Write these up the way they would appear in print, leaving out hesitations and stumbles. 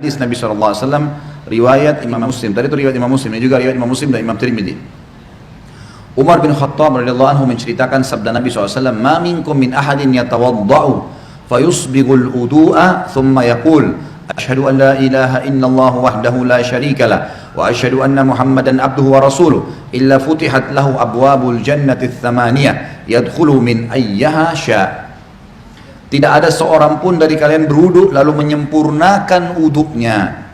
Hadis Nabi SAW, riwayat Imam Muslim. Tadi itu riwayat Imam Muslim, ini juga riwayat Imam Muslim dan Imam Tirmidzi. Umar bin Khattab radhiyallahu anhu menceritakan sabda Nabi SAW, "Ma minkum min ahadin yatawadda'u fayusbighul wudu'a thumma yaqul asyhadu an la ilaha illallah wahdahu la syarika lah wa asyhadu anna Muhammadan abduhu wa rasuluh illa futihat lahu abwabul jannati tsamaniyah yadkhulu min ayyaha sya'." Tidak ada seorang pun dari kalian berwudu lalu menyempurnakan wuduknya,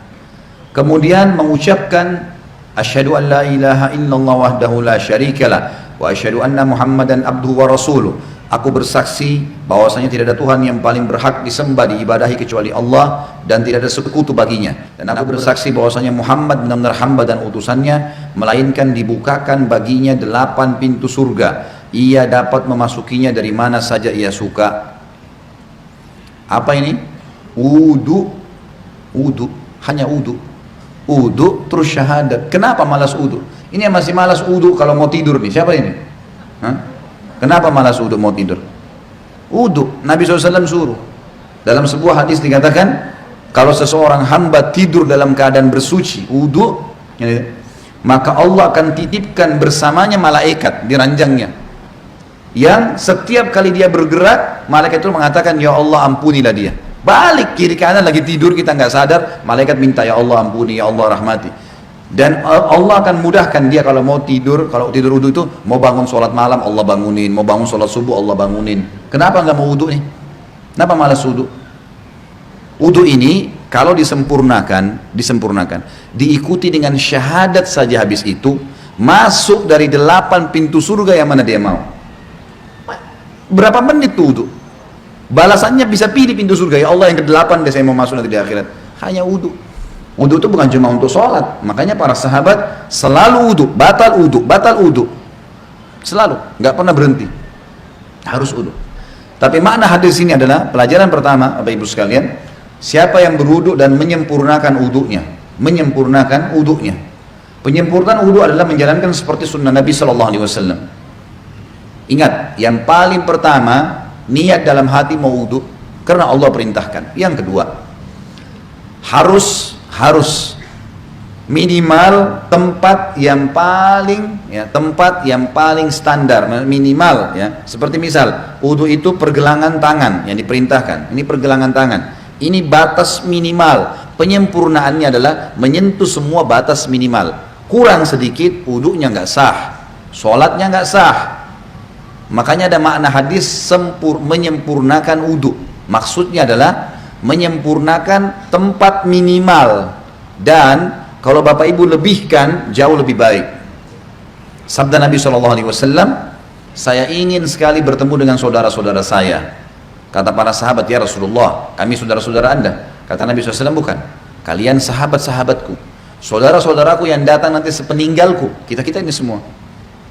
kemudian mengucapkan asyhadu an la ilaha illallah wahdahu la syarikalah wa asyhadu anna Muhammadan abduhu wa rasuluh. Aku bersaksi bahwasanya tidak ada Tuhan yang paling berhak disembah diibadahi kecuali Allah dan tidak ada sekutu baginya, dan aku bersaksi bahwasanya Muhammad benar-benar hamba dan utusannya, melainkan dibukakan baginya 8 pintu surga, ia dapat memasukinya dari mana saja ia suka. Apa ini? Wudu, hanya wudu terus syahadat. Kenapa malas wudu? Ini yang masih malas wudu kalau mau tidur nih, siapa ini? Hah? Kenapa malas wudu mau tidur? Wudu, Nabi SAW suruh. Dalam sebuah hadis dikatakan, kalau seseorang hamba tidur dalam keadaan bersuci, wudu, maka Allah akan titipkan bersamanya malaikat di ranjangnya, yang setiap kali dia bergerak, malaikat itu mengatakan, ya Allah ampunilah dia. Balik kiri kanan lagi tidur kita nggak sadar, malaikat minta, ya Allah ampuni, ya Allah rahmati. Dan Allah akan mudahkan dia kalau mau tidur, kalau tidur wudu itu, mau bangun sholat malam Allah bangunin, mau bangun sholat subuh Allah bangunin. Kenapa nggak mau wudu nih? Kenapa malas wudu? Wudu ini kalau disempurnakan, diikuti dengan syahadat saja, habis itu masuk dari 8 pintu surga yang mana dia mau. Berapa menit tuh wudu? Balasannya bisa pilih pintu surga. Ya Allah yang ke-8 deh saya mau masuk nanti di akhirat. Hanya wudu. Wudu itu bukan cuma untuk sholat. Makanya para sahabat selalu wudu, batal wudu. Selalu, nggak pernah berhenti. Harus wudu. Tapi makna hadis ini adalah pelajaran pertama, Bapak Ibu sekalian, siapa yang berwudu dan menyempurnakan wudunya. Penyempurnaan wudu adalah menjalankan seperti sunnah Nabi SAW. Ingat, yang paling pertama, niat dalam hati mau wudu karena Allah perintahkan. Yang kedua, harus minimal tempat yang paling standar, minimal ya. Seperti misal, wudu itu pergelangan tangan yang diperintahkan. Ini pergelangan tangan. Ini batas minimal. Penyempurnaannya adalah menyentuh semua batas minimal. Kurang sedikit, wudunya nggak sah, sholatnya nggak sah. Makanya ada makna hadis menyempurnakan wudu. Maksudnya adalah menyempurnakan tempat minimal, dan kalau Bapak Ibu lebihkan jauh lebih baik. Sabda Nabi SAW, saya ingin sekali bertemu dengan saudara-saudara saya. Kata para sahabat, ya Rasulullah, kami saudara-saudara Anda. Kata Nabi SAW, bukan, kalian sahabat-sahabatku, saudara-saudaraku yang datang nanti sepeninggalku, kita ini semua.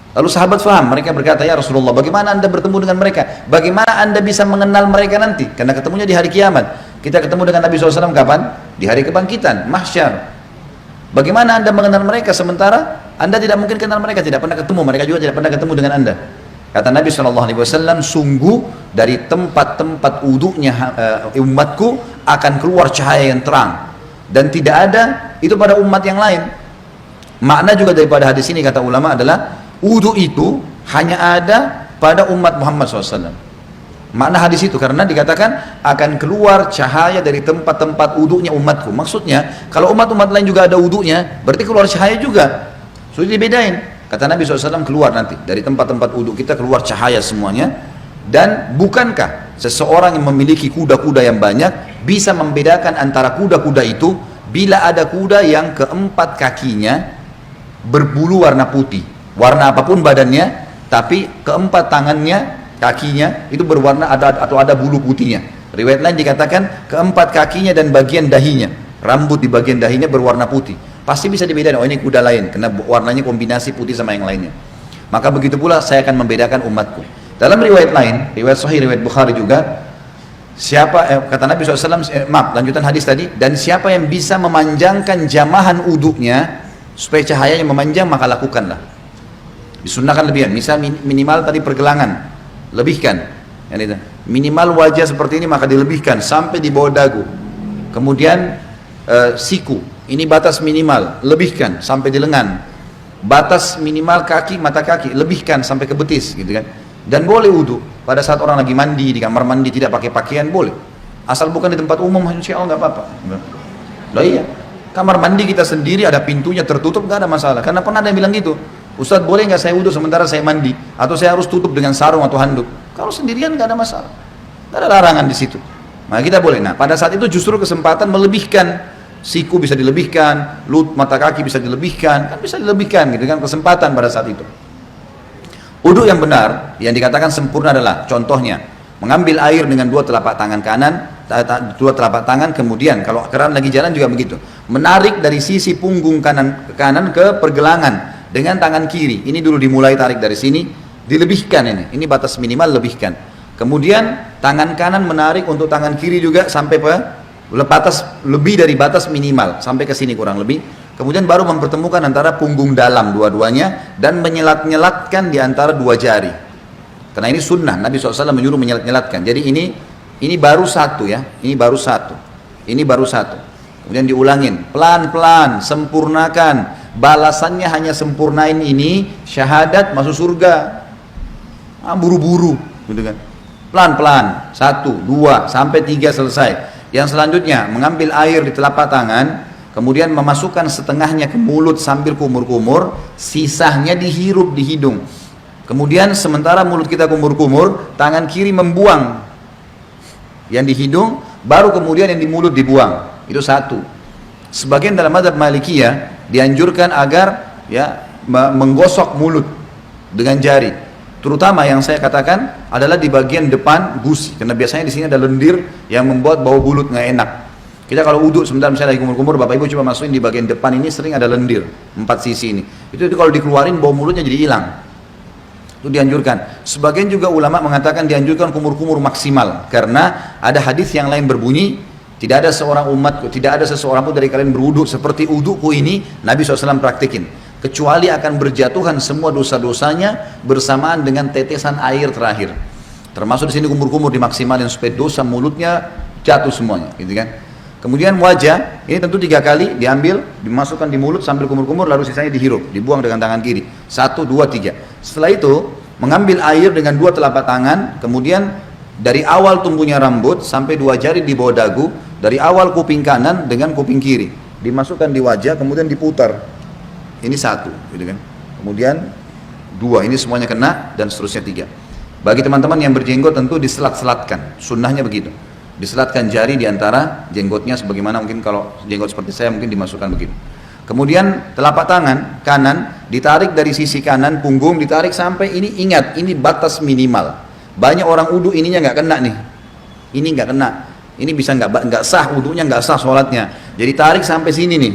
Lalu sahabat faham, mereka berkata, ya Rasulullah, bagaimana Anda bertemu dengan mereka? Bagaimana Anda bisa mengenal mereka nanti? Karena ketemunya di hari kiamat. Kita ketemu dengan Nabi SAW kapan? Di hari kebangkitan, mahsyar. Bagaimana Anda mengenal mereka sementara Anda tidak mungkin kenal mereka, tidak pernah ketemu, mereka juga tidak pernah ketemu dengan Anda. Kata Nabi SAW, sungguh dari tempat-tempat wudunya umatku akan keluar cahaya yang terang, dan tidak ada itu pada umat yang lain. Makna juga daripada hadis ini, kata ulama, adalah wudu itu hanya ada pada umat Muhammad SAW. Makna hadis itu karena dikatakan akan keluar cahaya dari tempat-tempat wudunya umatku. Maksudnya kalau umat-umat lain juga ada wudunya, berarti keluar cahaya juga. Sudah dibedain. Kata Nabi SAW, keluar nanti dari tempat-tempat wudu kita keluar cahaya semuanya. Dan bukankah seseorang yang memiliki kuda-kuda yang banyak bisa membedakan antara kuda-kuda itu bila ada kuda yang keempat kakinya berbulu warna putih, warna apapun badannya, tapi keempat tangannya, kakinya itu berwarna ada bulu putihnya. Riwayat lain dikatakan keempat kakinya dan bagian dahinya, rambut di bagian dahinya berwarna putih. Pasti bisa dibedakan, oh ini kuda lain, karena warnanya kombinasi putih sama yang lainnya. Maka begitu pula saya akan membedakan umatku. Dalam riwayat lain, riwayat Sahih, riwayat Bukhari juga, kata Nabi SAW, lanjutan hadis tadi, dan siapa yang bisa memanjangkan jamahan wudunya supaya cahayanya memanjang, maka lakukanlah. Disunnahkan lebihan, misal minimal tadi pergelangan, lebihkan. Minimal wajah seperti ini maka dilebihkan sampai di bawah dagu. Kemudian siku, ini batas minimal, lebihkan sampai di lengan. Batas minimal kaki, mata kaki, lebihkan sampai ke betis, gitu kan. Dan boleh wudu pada saat orang lagi mandi di kamar mandi tidak pakai pakaian, boleh. Asal bukan di tempat umum, insya Allah nggak apa-apa. Loh iya, kamar mandi kita sendiri ada pintunya tertutup nggak ada masalah. Karena pernah ada yang bilang gitu, Ustadz boleh nggak saya wudu sementara saya mandi, atau saya harus tutup dengan sarung atau handuk? Kalau sendirian nggak ada masalah, nggak ada larangan di situ. Nah kita boleh. Nah pada saat itu justru kesempatan melebihkan. Siku bisa dilebihkan, mata kaki bisa dilebihkan, kan bisa dilebihkan gitu kan, kesempatan pada saat itu. Wudu yang benar, yang dikatakan sempurna adalah, contohnya, mengambil air dengan dua telapak tangan kanan, kemudian kalau keran lagi jalan juga begitu, menarik dari sisi punggung kanan ke kanan ke pergelangan dengan tangan kiri. Ini dulu dimulai tarik dari sini, dilebihkan ini batas minimal lebihkan. Kemudian tangan kanan menarik untuk tangan kiri juga sampai batas lebih dari batas minimal sampai ke sini kurang lebih. Kemudian baru mempertemukan antara punggung dalam dua-duanya dan menyelat-nyelatkan di antara dua jari. Karena ini sunnah, Nabi SAW menyuruh menyelat-nyelatkan. Jadi ini baru satu ya, ini baru satu. Kemudian diulangin, pelan-pelan, sempurnakan. Balasannya hanya sempurnain ini, syahadat masuk surga. Buru-buru, gitu kan. Pelan-pelan, 1, 2, sampai 3 selesai. Yang selanjutnya mengambil air di telapak tangan, kemudian memasukkan setengahnya ke mulut sambil kumur-kumur, sisanya dihirup di hidung. Kemudian sementara mulut kita kumur-kumur, tangan kiri membuang yang di hidung, baru kemudian yang di mulut dibuang. Itu satu. Sebagian dalam mazhab Malikiyah dianjurkan agar ya menggosok mulut dengan jari. Terutama yang saya katakan adalah di bagian depan gusi, karena biasanya di sini ada lendir yang membuat bau mulut nggak enak. Kita kalau uduk sebentar misalnya lagi kumur-kumur, bapak ibu coba masukin di bagian depan ini sering ada lendir 4 sisi ini. Itu kalau dikeluarin bau mulutnya jadi hilang. Itu dianjurkan. Sebagian juga ulama mengatakan dianjurkan kumur-kumur maksimal, karena ada hadis yang lain berbunyi, tidak ada seseorang pun dari kalian berwuduk seperti udukku ini, Nabi SAW praktikin, kecuali akan berjatuhan semua dosa-dosanya bersamaan dengan tetesan air terakhir. Termasuk di sini kumur-kumur dimaksimalin supaya dosa mulutnya jatuh semuanya, gitu kan. Kemudian wajah, ini tentu 3 kali diambil, dimasukkan di mulut sambil kumur-kumur, lalu sisanya dihirup, dibuang dengan tangan kiri. 1, 2, 3. Setelah itu mengambil air dengan 2 telapak tangan, kemudian dari awal tumbuhnya rambut sampai 2 jari di bawah dagu, dari awal kuping kanan dengan kuping kiri, dimasukkan di wajah, kemudian diputar. Ini 1, gitu kan. Kemudian 2, ini semuanya kena, dan seterusnya 3. Bagi teman-teman yang berjenggot tentu diselat-selatkan, sunnahnya begitu. Diselatkan jari di antara jenggotnya, sebagaimana mungkin kalau jenggot seperti saya mungkin dimasukkan begitu. Kemudian telapak tangan kanan ditarik dari sisi kanan punggung, ditarik sampai ini, ingat ini batas minimal. Banyak orang wudu ininya nggak kena nih, ini nggak kena, ini bisa nggak sah wudunya, nggak sah sholatnya. Jadi tarik sampai sini nih.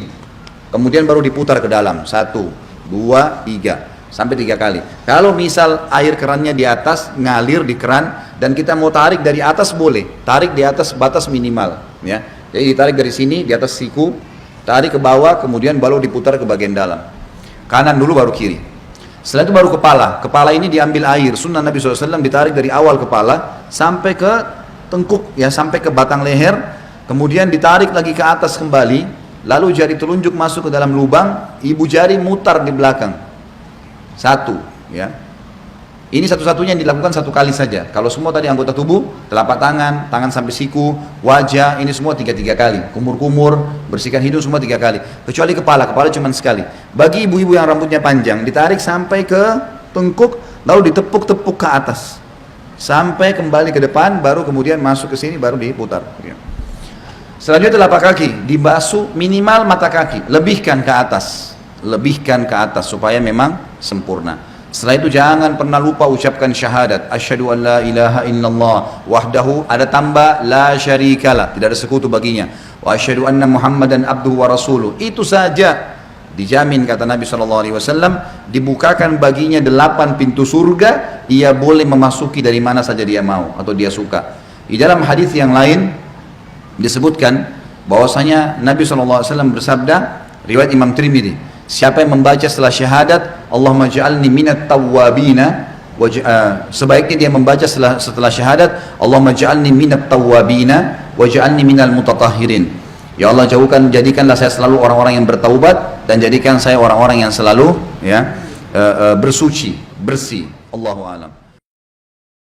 Kemudian baru diputar ke dalam, 1, 2, 3, sampai 3 kali. Kalau misal air kerannya di atas, ngalir di keran, dan kita mau tarik dari atas boleh, tarik di atas batas minimal, ya. Jadi ditarik dari sini, di atas siku, tarik ke bawah, kemudian baru diputar ke bagian dalam. Kanan dulu baru kiri. Setelah itu baru kepala. Kepala ini diambil air, sunnah Nabi SAW ditarik dari awal kepala, sampai ke tengkuk, ya, sampai ke batang leher, kemudian ditarik lagi ke atas kembali. Lalu jari telunjuk masuk ke dalam lubang, ibu jari mutar di belakang. 1, ya. Ini satu-satunya yang dilakukan 1 kali saja. Kalau semua tadi anggota tubuh, telapak tangan, tangan sampai siku, wajah, ini semua 3 kali. Kumur-kumur, bersihkan hidung semua 3 kali. Kecuali kepala cuma sekali. Bagi ibu-ibu yang rambutnya panjang, ditarik sampai ke tengkuk, lalu ditepuk-tepuk ke atas. Sampai kembali ke depan, baru kemudian masuk ke sini, baru diputar. Selanjutnya telapak kaki dibasuh minimal mata kaki, lebihkan ke atas supaya memang sempurna. Setelah itu jangan pernah lupa ucapkan syahadat, asyhadu an la ilaha illallah wahdahu, ada tambah la syarikalah, tidak ada sekutu baginya, wa asyhadu anna muhammadan abduhu wa rasuluh. Itu saja dijamin, kata Nabi SAW, dibukakan baginya 8 pintu surga, ia boleh memasuki dari mana saja dia mau atau dia suka. Di dalam hadis yang lain disebutkan bahwasanya Nabi SAW bersabda, riwayat Imam Tirmidzi, siapa yang membaca setelah syahadat Allahumma ja'alni minat tawwabina, sebaiknya dia membaca setelah syahadat Allahumma ja'alni minat tawwabina wa ja'alni minal mutatahhirin, Ya Allah jadikanlah saya selalu orang-orang yang bertaubat dan jadikan saya orang-orang yang selalu ya bersuci, bersih. Allahu a'lam.